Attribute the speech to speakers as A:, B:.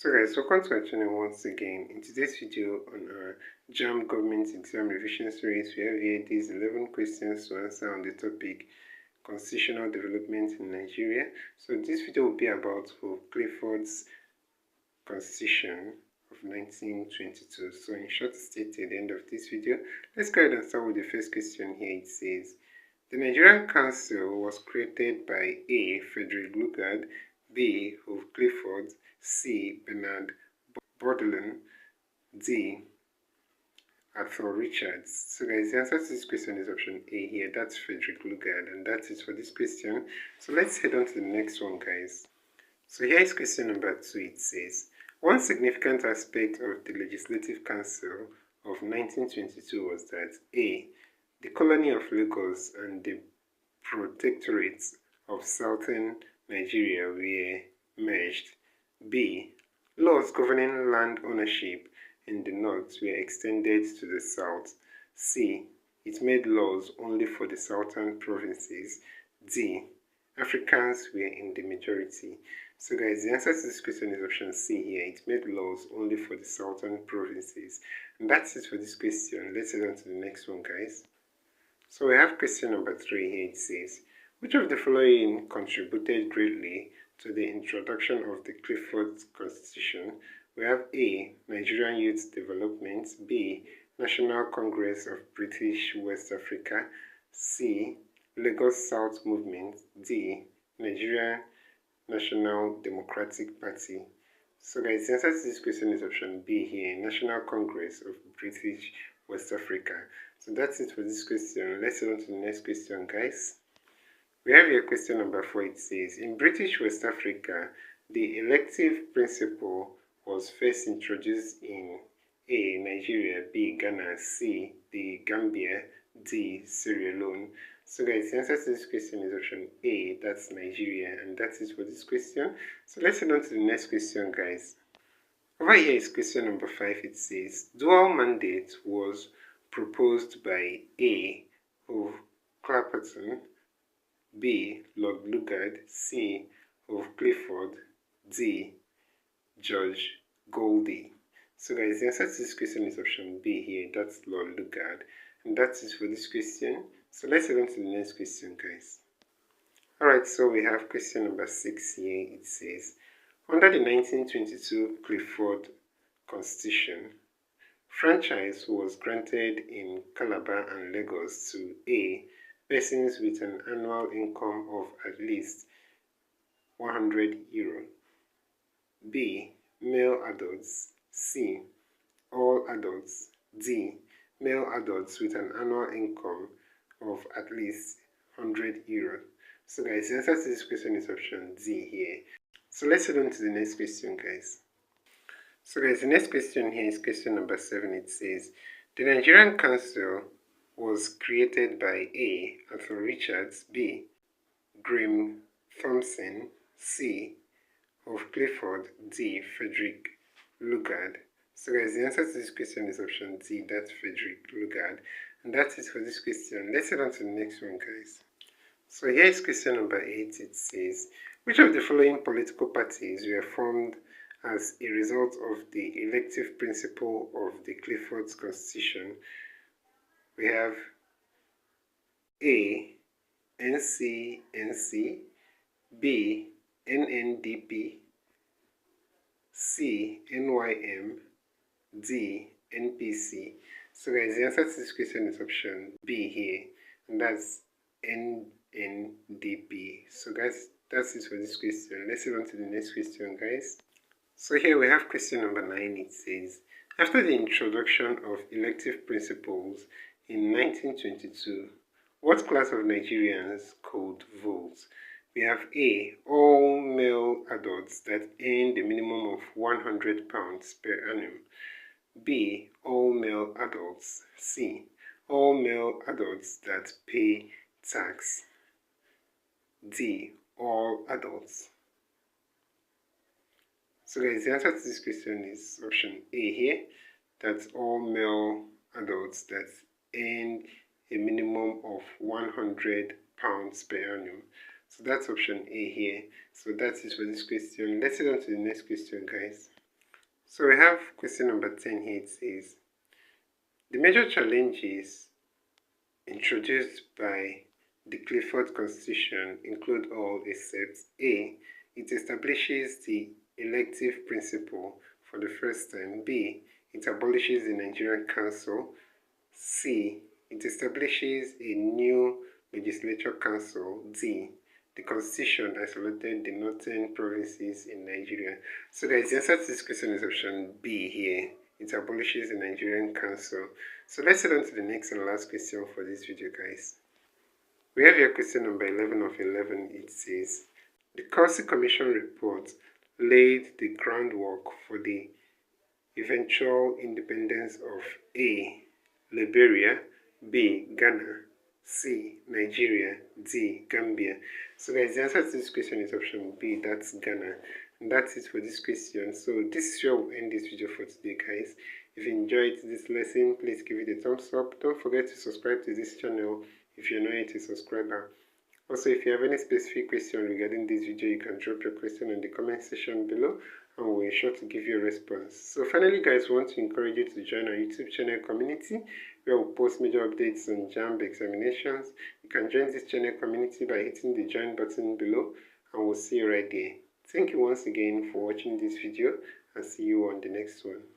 A: So guys, welcome to our channel once again. In today's video on our JAMB Government Exam Revision Series, we have here these 11 questions to answer on the topic Constitutional Development in Nigeria. So this video will be about Clifford's Constitution of 1922. So in short stated, at the end of this video, let's go ahead and start with the first question here. It says, the Nigerian Council was created by A. Frederick Lugard, B. Clifford, C. Bernard Bordelon, D. Arthur Richards. So guys, the answer to this question is option A here. That's Frederick Lugard, and that's it for this question. So let's head on to the next one, guys. So here is question number 2. It says, one significant aspect of the Legislative Council of 1922 was that A. the colony of Lagos and the protectorates of southern Nigeria were merged. B. Laws governing land ownership in the north were extended to the south. C. It made laws only for the southern provinces. D. Africans were in the majority. So guys, the answer to this question is option C here. It made laws only for the southern provinces. And that's it for this question. Let's head on to the next one, guys. So we have question number 3 here. It says, which of the following contributed greatly to the introduction of the Clifford Constitution? We have A. Nigerian Youth Development, B. National Congress of British West Africa, C. Lagos South Movement, D. Nigerian National Democratic Party. So guys, the answer to this question is option B here, National Congress of British West Africa. So that's it for this question. Let's head on to the next question, guys. We have here question number 4. It says, in British West Africa, the elective principle was first introduced in A. Nigeria, B. Ghana, C. the Gambia, D. Sierra Leone. So guys, the answer to this question is option A, that's Nigeria, and that is for this question. So let's head on to the next question, guys. Over here is question number 5. It says, dual mandate was proposed by A. Clapperton, B. Lord Lugard, C. Clifford, D. George Goldie. So guys, the answer to this question is option B here, that's Lord Lugard, and that's it for this question. So let's head on to the next question, guys. Alright, so we have question number 6 here. It says, under the 1922 Clifford Constitution, franchise was granted in Calabar and Lagos to A. persons with an annual income of at least €100, B. male adults, C. all adults, D. male adults with an annual income of at least €100. So guys, the answer to this question is option D here. So let's head on to the next question, guys. So guys, the next question here is question number 7. It says, the Nigerian Council was created by A. Arthur Richards, B. Graham Thompson, C. Clifford, D. Frederick Lugard. So guys, the answer to this question is option D, that's Frederick Lugard. And that's it for this question. Let's head on to the next one, guys. So here is question number 8. It says, which of the following political parties were formed as a result of the elective principle of the Clifford's Constitution? We have A. NCNC, B. NNDP, C. NYM, D. NPC. So guys, the answer to this question is option B here, and that's NNDP. So guys, that's it for this question. Let's head on to the next question, guys. So here we have question number 9. It says, after the introduction of elective principles in 1922, what class of Nigerians could vote? We have A. all male adults that earn the minimum of £100 per annum, B. all male adults, C. all male adults that pay tax, D. all adults. So guys, the answer to this question is option A here, that's all male adults that earn a minimum of £100 per annum. So that's option A here. So that's it for this question. Let's head on to the next question, guys. So we have question number 10 here. It says, the major challenges introduced by the Clifford Constitution include all except A. It establishes the elective principle for the first time. B. It abolishes the Nigerian Council. C. It establishes a new legislature council. D. The Constitution isolated the northern provinces in Nigeria. So the answer to this question is option B here. It abolishes the Nigerian Council. So let's head on to the next and last question for this video, guys. We have here question number 11 of 11. It says, the Corsi Commission report laid the groundwork for the eventual independence of A. Liberia, B. Ghana, C. Nigeria, D. Gambia. So guys, the answer to this question is option B, that's Ghana. And that's it for this question. So this is where we'll end this video for today, guys. If you enjoyed this lesson, please give it a thumbs up. Don't forget to subscribe to this channel if you're not yet a subscriber. Also, if you have any specific question regarding this video, you can drop your question in the comment section below and we'll be sure to give you a response. So finally, guys, we want to encourage you to join our YouTube channel community where we'll post major updates on JAMB examinations. You can join this channel community by hitting the join button below and we'll see you right there. Thank you once again for watching this video and see you on the next one.